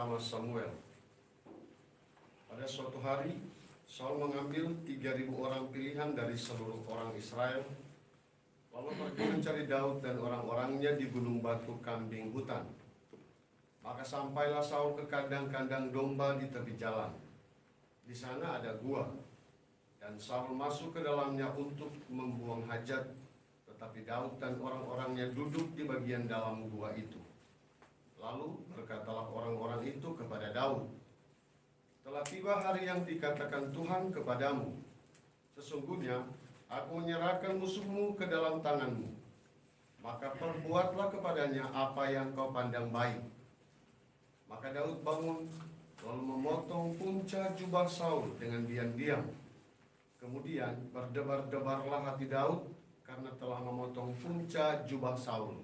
pertama Samuel. Pada suatu hari, Saul mengambil 3.000 orang pilihan dari seluruh orang Israel, lalu pergi mencari Daud dan orang-orangnya di gunung batu kambing hutan. Maka sampailah Saul ke kandang-kandang domba di tepi jalan. Di sana ada gua, dan Saul masuk ke dalamnya untuk membuang hajat, tetapi Daud dan orang-orangnya duduk di bagian dalam gua itu. Lalu berkatalah orang-orang itu kepada Daud, "Telah tiba hari yang dikatakan Tuhan kepadamu. Sesungguhnya aku menyerahkan musuhmu ke dalam tanganmu. Maka perbuatlah kepadanya apa yang kau pandang baik." Maka Daud bangun, lalu memotong punca jubah Saul dengan diam-diam. Kemudian berdebar-debarlah hati Daud karena telah memotong punca jubah Saul.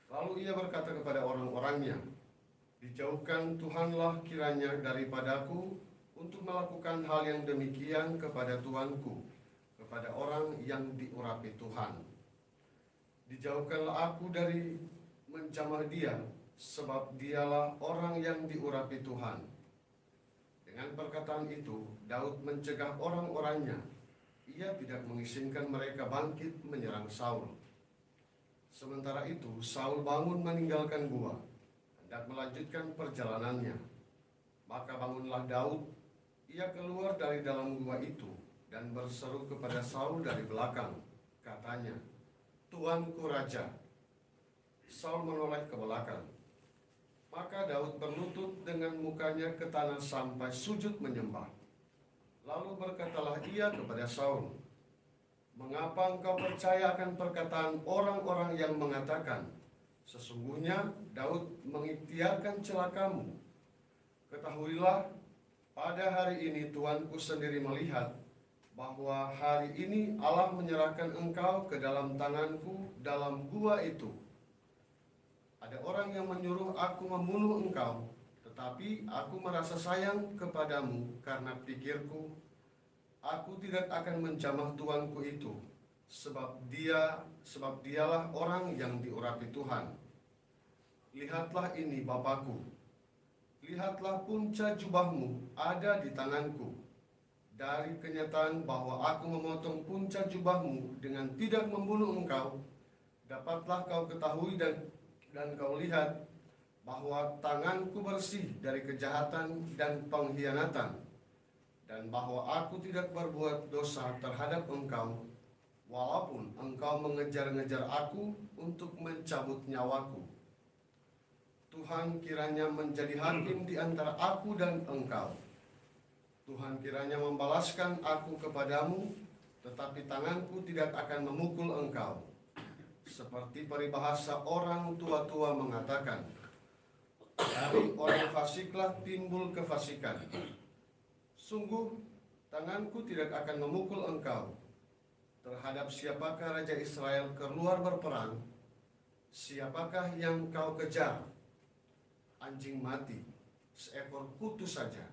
Lalu ia berkata kepada orang-orangnya, "Dijauhkan Tuhanlah kiranya daripadaku untuk melakukan hal yang demikian kepada Tuanku, kepada orang yang diurapi Tuhan. Dijauhkanlah aku dari menjamah dia, sebab dialah orang yang diurapi Tuhan." Dengan perkataan itu, Daud mencegah orang-orangnya. Ia tidak mengizinkan mereka bangkit menyerang Saul. Sementara itu, Saul bangun meninggalkan gua, hendak melanjutkan perjalanannya. Maka bangunlah Daud, ia keluar dari dalam gua itu dan berseru kepada Saul dari belakang. Katanya, "Tuanku Raja." Saul menoleh ke belakang. Maka Daud berlutut dengan mukanya ke tanah sampai sujud menyembah. Lalu berkatalah ia kepada Saul, "Mengapa engkau percaya akan perkataan orang-orang yang mengatakan, 'Sesungguhnya Daud mengikhtiarkan celakamu'? Ketahuilah, pada hari ini Tuanku sendiri melihat bahwa hari ini Allah menyerahkan engkau ke dalam tanganku dalam gua itu. Ada orang yang menyuruh aku membunuh engkau, tetapi aku merasa sayang kepadamu karena pikirku, aku tidak akan menjamah tuanku itu, sebab dialah orang yang diurapi Tuhan. Lihatlah ini bapakku, lihatlah punca jubahmu ada di tanganku. Dari kenyataan bahwa aku memotong punca jubahmu dengan tidak membunuh engkau, dapatlah kau ketahui dan kau lihat bahwa tanganku bersih dari kejahatan dan pengkhianatan, dan bahwa aku tidak berbuat dosa terhadap engkau, walaupun engkau mengejar-ngejar aku untuk mencabut nyawaku. Tuhan kiranya menjadi hakim di antara aku dan engkau. Tuhan kiranya membalaskan aku kepadamu, tetapi tanganku tidak akan memukul engkau. Seperti peribahasa orang tua-tua mengatakan, dari orang fasiklah timbul kefasikan. Sungguh, tanganku tidak akan memukul engkau. Terhadap siapakah Raja Israel keluar berperang? Siapakah yang kau kejar? Anjing mati, seekor kutu saja.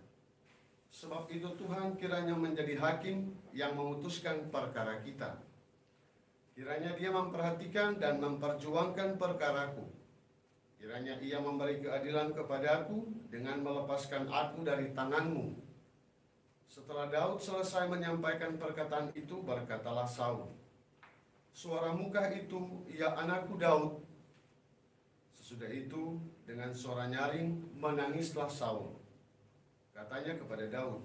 Sebab itu Tuhan kiranya menjadi hakim yang memutuskan perkara kita. Kiranya dia memperhatikan dan memperjuangkan perkaraku. Kiranya ia memberi keadilan kepadaku dengan melepaskan aku dari tanganmu. Setelah Daud selesai menyampaikan perkataan itu, berkatalah Saul, "Suaramu kah itu, ya anakku Daud?" Sesudah itu, dengan suara nyaring, menangislah Saul. Katanya kepada Daud,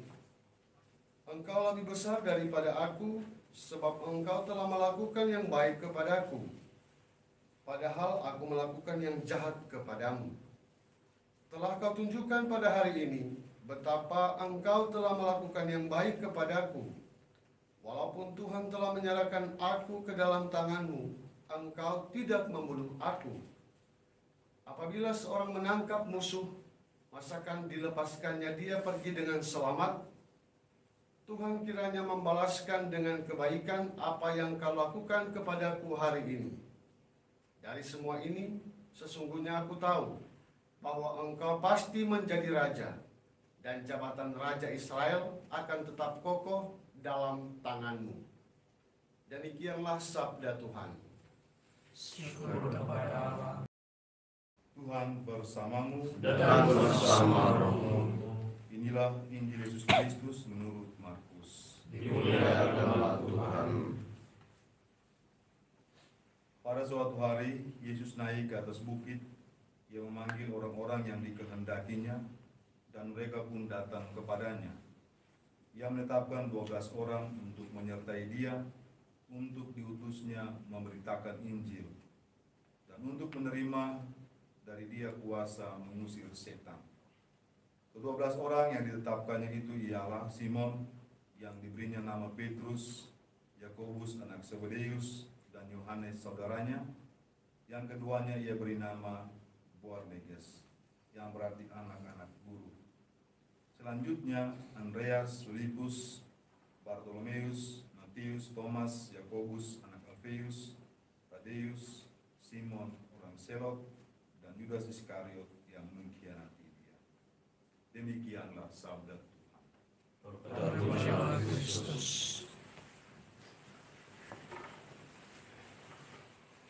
"Engkau lebih besar daripada aku, sebab engkau telah melakukan yang baik kepadaku, padahal aku melakukan yang jahat kepadamu. Telah kau tunjukkan pada hari ini betapa engkau telah melakukan yang baik kepadaku. Walaupun Tuhan telah menyerahkan aku ke dalam tanganmu, engkau tidak membunuh aku. Apabila seorang menangkap musuh, masakan dilepaskannya dia pergi dengan selamat? Tuhan kiranya membalaskan dengan kebaikan apa yang kau lakukan kepadaku hari ini. Dari semua ini, sesungguhnya aku tahu bahwa engkau pasti menjadi raja, dan jabatan Raja Israel akan tetap kokoh dalam tanganmu." Demikianlah sabda Tuhan. Syukur kepada Allah. Tuhan bersamamu dan bersama rohmu. Inilah Injil Yesus Kristus menurut Markus. Dimuliakanlah Tuhan. Pada suatu hari, Yesus naik ke atas bukit. Ia memanggil orang-orang yang dikehendakinya, dan mereka pun datang kepadanya. Ia menetapkan 12 orang untuk menyertai dia, untuk diutusnya memberitakan Injil, dan untuk menerima dari dia kuasa mengusir setan. Ke-12 orang yang ditetapkannya itu ialah Simon, yang diberinya nama Petrus, Yakobus anak Zebedeus, dan Yohanes saudaranya. Yang keduanya ia beri nama Boanerges, yang berarti anak-anak guru. Selanjutnya Andreas, Filipus, Bartolomeus, Matius, Thomas, Yakobus anak Alfeus, Tadeus, Simon orang Selot, dan Yudas Iskariot yang mengkhianati dia. Demikianlah sabda Tuhan. Terpujilah Kristus.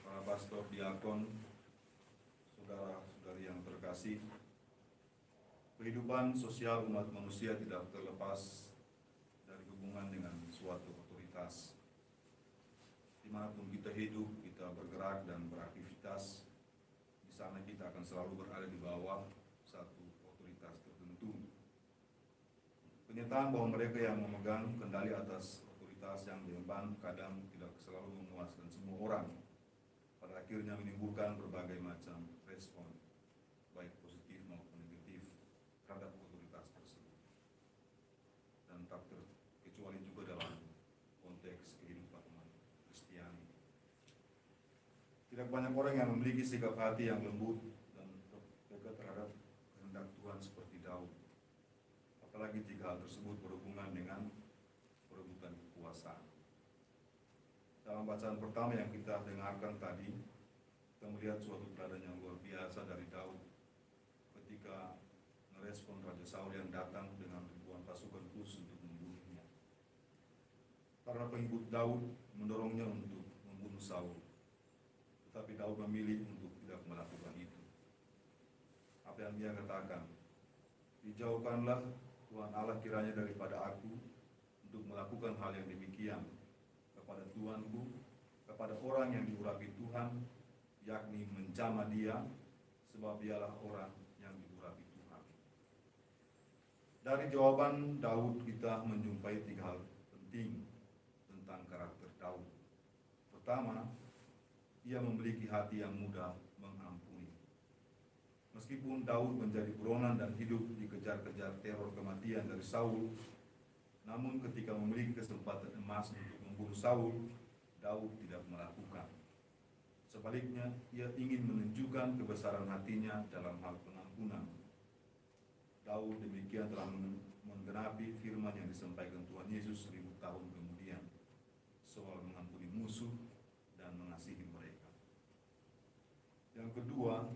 Para pastor, diakon, saudara-saudari yang terkasih, kehidupan sosial umat manusia tidak terlepas dari hubungan dengan suatu otoritas. Dimanapun kita hidup, kita bergerak dan beraktivitas, di sana kita akan selalu berada di bawah satu otoritas tertentu. Kenyataan bahwa mereka yang memegang kendali atas otoritas yang diemban kadang tidak selalu memuaskan semua orang. Pada akhirnya menimbulkan berbagai macam respon, baik positif maupun negatif, terhadap otoritas tersebut. Dan tak terkecuali juga dalam konteks kehidupan umat Kristiani. Tidak banyak orang yang memiliki sikap hati yang lembut dan dekat terhadap kehendak Tuhan seperti Daud. Apalagi jika hal tersebut berhubungan dengan perebutan kekuasaan. Dalam bacaan pertama yang kita dengarkan tadi, kita melihat suatu teladan yang luar biasa dari Daud ketika merespon Raja Saul yang datang dengan ribuan pasukan khusus untuk membunuhnya. Para pengikut Daud mendorongnya untuk membunuh Saul, tetapi Daud memilih untuk tidak melakukan itu. Apa yang dia katakan? Dijauhkanlah Tuhan Allah kiranya daripada aku untuk melakukan hal yang demikian kepada Tuanku, kepada orang yang diurapi Tuhan, yakni menjamah dia, sebab dialah orang yang diurapi Tuhan. Dari jawaban Daud kita menjumpai 3 hal penting tentang karakter Daud. Pertama, ia memiliki hati yang mudah mengampuni. Meskipun Daud menjadi buronan dan hidup dikejar-kejar teror kematian dari Saul, namun ketika memiliki kesempatan emas untuk membunuh Saul, Daud tidak melakukan. Sebaliknya, ia ingin menunjukkan kebesaran hatinya dalam hal pengampunan. Daud demikian telah menggenapi firman yang disampaikan Tuhan Yesus 1000 tahun kemudian, soal mengampuni musuh dan mengasihi mereka. Yang kedua,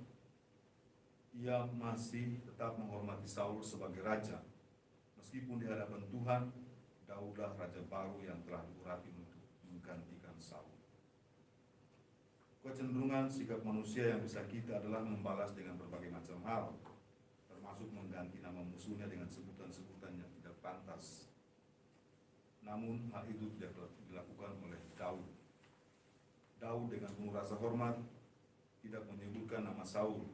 ia masih tetap menghormati Saul sebagai raja. Meskipun di hadapan Tuhan, Daudlah raja baru yang telah diurapi untuk menggantikan Saul. Kecenderungan sikap manusia yang bisa kita adalah membalas dengan berbagai macam hal, termasuk mengganti nama musuhnya dengan sebutan-sebutan yang tidak pantas. Namun hal itu tidak dilakukan oleh Daud. Daud dengan penuh rasa hormat tidak menyebutkan nama Saul,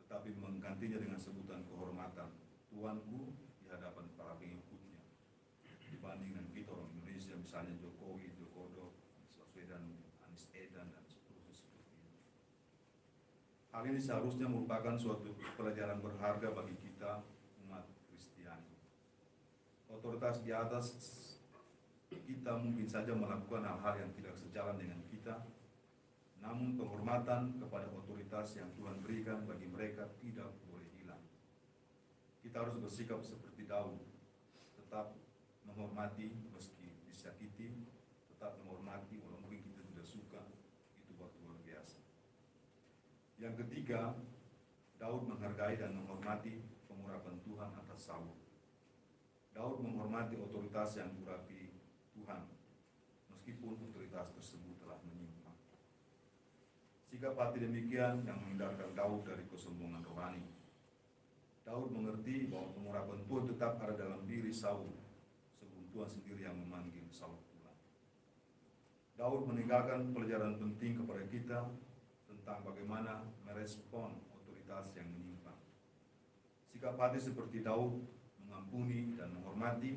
tetapi menggantinya dengan sebutan kehormatan, Tuanku, di hadapan para pengikutnya. Dibanding dengan kita orang Indonesia, misalnya Jokowi, Jokodo, Anies Baswedan, Anies Edan, dan seterusnya seperti itu. Hal ini seharusnya merupakan suatu pelajaran berharga bagi kita umat Kristiani. Otoritas di atas kita mungkin saja melakukan hal-hal yang tidak sejalan dengan kita, namun penghormatan kepada otoritas yang Tuhan berikan bagi mereka tidak boleh hilang. Kita harus bersikap seperti Daud, tetap menghormati meski disakiti, tetap menghormati walaupun kita tidak suka, itu waktu luar biasa. Yang ketiga, Daud menghargai dan menghormati pengurapan Tuhan atas Saul. Daud menghormati otoritas yang diurapi Tuhan, meskipun otoritas tersebut telah menyimpang. Sikap hati demikian yang menghindarkan Daud dari kesombongan rohani. Daud mengerti bahwa pengurapan Tuhan tetap ada dalam diri Saul, sebelum Tuhan sendiri yang memanggil Saul pulang. Daud meninggalkan pelajaran penting kepada kita tentang bagaimana merespon otoritas yang menyimpang. Sikap hati seperti Daud, mengampuni dan menghormati,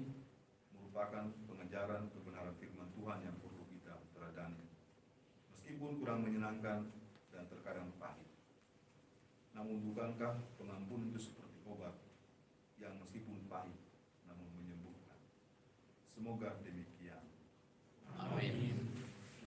merupakan pengejaran kebenaran firman Tuhan yang perlu kita teladani. Meskipun kurang menyenangkan dan terkadang pahit. Namun bukankah pengampunan itu seperti obat yang meskipun pahit namun menyembuhkan? Semoga demikian. Amin.